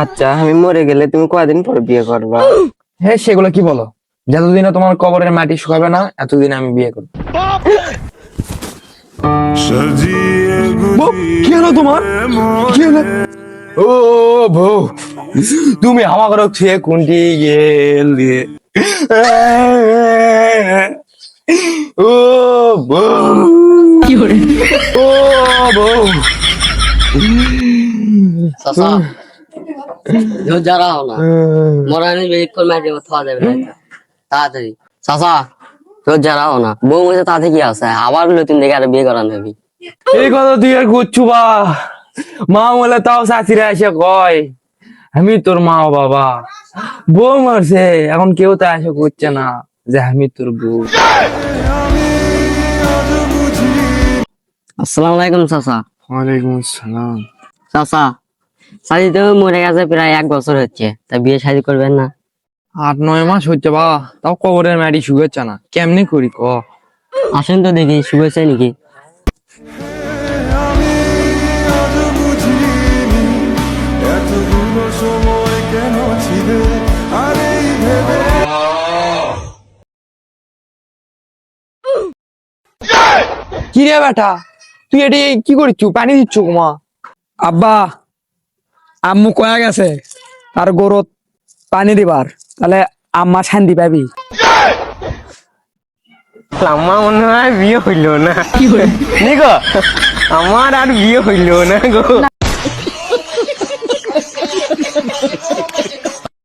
আচ্ছা, আমি মরে গেলে তুমি কয়দিন পরে বিয়ে করবা? হ্যাঁ, সেগুলো কি বলো? যতদিনে তোমার কবরের মাটি শুকাবে না এতদিন আমি বিয়ে করবো। বউ, কি হলো তোমার? কি হলো? ও বউ, তুমি আমার ঘরে ছুঁয়ে কুন্টি গেলে। ও বউ, কি করে? ও বউ, চাচা ধৈর্য রাখো না, মরানি বেশিক্ষণ মাটির মধ্যে থাকা যাবে না তো। তাড়াতাড়ি চাচা ধৈর্য রাখো না, বউ মধ্যে তাতে কি আছে, আবার নতুন দেখে আর বিয়ে করানো হবে। এই কথা তুই আর করছু বা? মা বলে তাও চাচিরা এসে কয় আমি তোর মা ও বাবা। বউ মারছে, এখন কেউ তো এসে করছে না যে আমি তোর বউ। আসসালামু আলাইকুম চাচা। ওয়ালাইকুম আসসালাম। চাচা শাদি তো মরে গেছে, প্রায় 1 বছর হচ্ছে, তা বিয়ে শাদি করবেন না? 8-9 মাস হচ্ছে বা, তাও কবরের মাটি শুকাচ্ছে না, কেমনি করি ক? আসেন তো দেখি শুভেচ্ছা নাকি। কি রে বেটা, তুই এটি কি করছু? পানি দিচ্ছ কুমা? আব্বা, আম্মু কয়া গেছে আর গরুত পানি দিবার, তাহলে আম্মা শান্তি পাবি। আমার মনে হয় বিয়ে হইলো না। কি হইলো? আমার আর বিয়ে হইলো না গো।